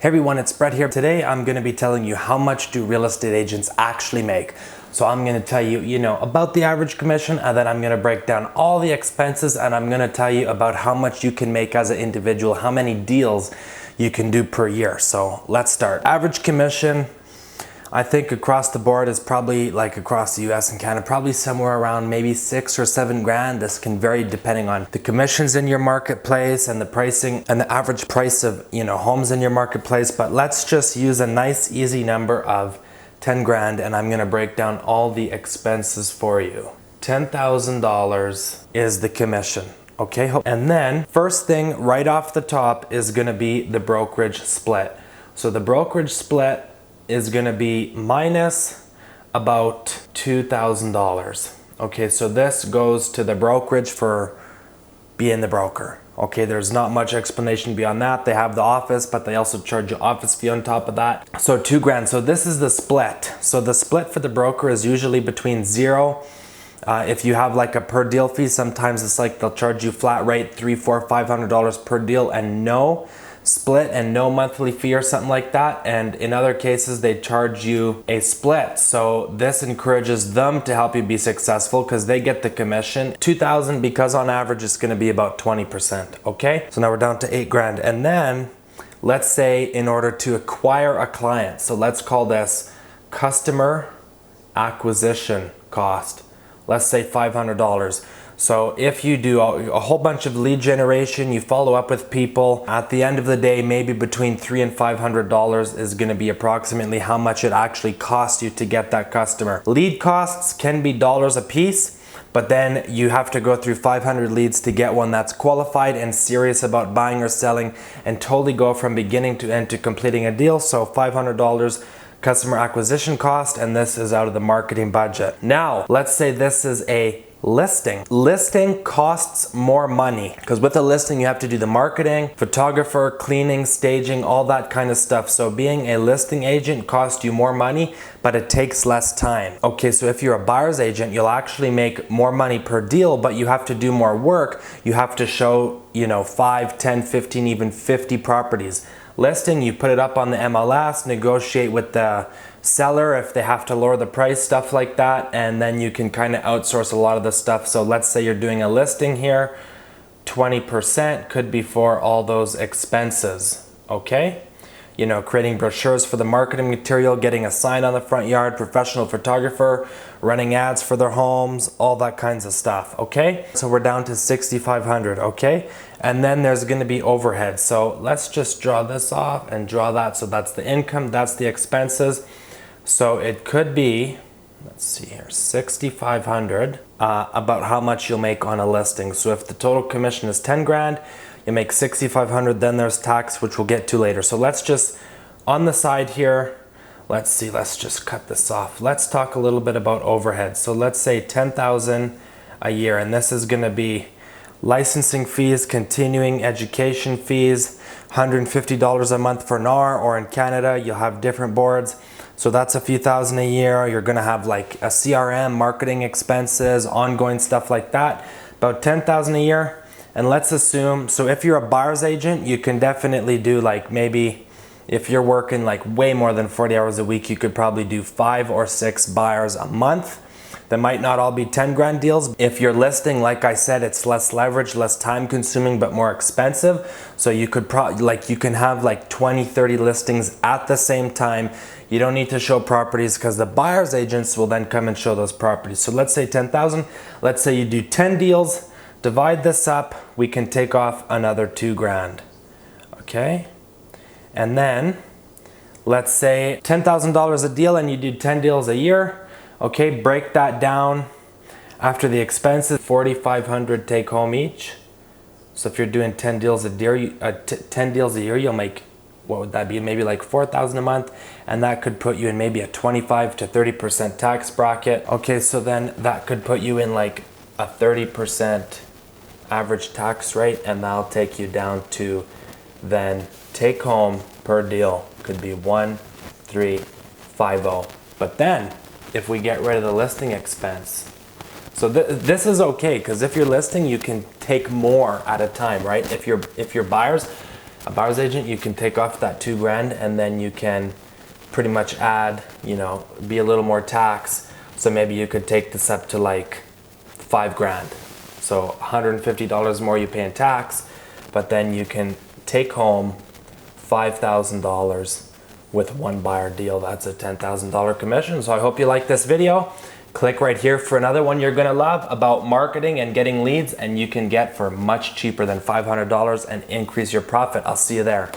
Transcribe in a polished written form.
Hey everyone, it's Brett here. Today I'm going to be telling you how much do real estate agents actually make. So I'm going to tell you, about the average commission, and then I'm going to break down all the expenses, and I'm going to tell you about how much you can make as an individual, how many deals you can do per year. So let's start. Average commission, I think across the board is probably like across the US and Canada, probably somewhere around maybe 6 or 7 grand. This can vary depending on the commissions in your marketplace and the pricing and the average price of, homes in your marketplace. But let's just use a nice easy number of 10 grand, and I'm gonna break down all the expenses for you. $10,000 is the commission. Okay, and then first thing right off the top is gonna be the brokerage split. So the brokerage split is gonna be minus about $2,000. Okay, so this goes to the brokerage for being the broker. Okay, there's not much explanation beyond that. They have the office, but they also charge you office fee on top of that. So 2 grand. So this is the split. So the split for the broker is usually between 0. If you have like a per deal fee, sometimes it's like they'll charge you flat rate $300, $400, $500 per deal and no split and no monthly fee or something like that. And in other cases they charge you a split. So this encourages them to help you be successful because they get the commission. $2,000 because on average it's going to be about 20%. Okay, so now we're down to 8 grand. And then let's say in order to acquire a client, so let's call this customer acquisition cost, let's say $500. So if you do a whole bunch of lead generation, you follow up with people, at the end of the day, maybe between $300 and $500 is going to be approximately how much it actually costs you to get that customer. Lead costs can be dollars a piece, but then you have to go through 500 leads to get one that's qualified and serious about buying or selling and totally go from beginning to end to completing a deal. So $500 customer acquisition cost, and this is out of the marketing budget. Now, let's say this is a listing. Listing costs more money because with a listing you have to do the marketing, photographer, cleaning, staging, all that kind of stuff. So being a listing agent costs you more money, but it takes less time. Okay, so if you're a buyer's agent, you'll actually make more money per deal, but you have to do more work. You have to show, 5, 10, 15, even 50 properties. Listing, you put it up on the MLS, negotiate with the seller if they have to lower the price, stuff like that, and then you can kind of outsource a lot of the stuff. So let's say you're doing a listing here, 20% could be for all those expenses. Okay, creating brochures for the marketing material, getting a sign on the front yard, professional photographer, running ads for their homes, all that kinds of stuff. Okay, so we're down to 6,500. Okay, and then there's going to be overhead. So let's just draw this off and draw that. So that's the income, that's the expenses. So it could be, let's see here, 6,500 about how much you'll make on a listing. So if the total commission is 10 grand, you make 6,500, then there's tax, which we'll get to later. So let's just, on the side here, let's see, let's just cut this off. Let's talk a little bit about overhead. So let's say 10,000 a year, and this is gonna be licensing fees, continuing education fees, $150 a month for NAR, or in Canada, you'll have different boards. So that's a few thousand a year. You're gonna have like a CRM, marketing expenses, ongoing stuff like that, about 10,000 a year. And let's assume, so if you're a buyer's agent, you can definitely do like maybe, if you're working like way more than 40 hours a week, you could probably do 5 or 6 buyers a month. That might not all be 10 grand deals. If you're listing, like I said, it's less leverage, less time consuming, but more expensive. So you could probably, you can have like 20, 30 listings at the same time. You don't need to show properties because the buyer's agents will then come and show those properties. So let's say 10,000, let's say you do 10 deals, divide this up, we can take off another 2 grand. Okay. And then let's say $10,000 a deal and you do 10 deals a year. Okay, break that down. After the expenses, 4,500 take home each. So if you're doing 10 deals a year, you'll make, what would that be? Maybe like 4,000 a month, and that could put you in maybe a 25 to 30% tax bracket. Okay, so then that could put you in like a 30% average tax rate, and that'll take you down to then take home per deal could be 1,350. But then if we get rid of the listing expense, so this is okay because if you're listing, you can take more at a time, right? If you're buyers, A buyer's agent, you can take off that $2,000 and then you can pretty much add, you know, be a little more tax. So maybe you could take this up to like $5,000. So $150 more you pay in tax, but then you can take home $5,000 with one buyer deal. That's a $10,000 commission. So I hope you like this video. Click right here for another one you're gonna love about marketing and getting leads, and you can get for much cheaper than $500 and increase your profit. I'll see you there.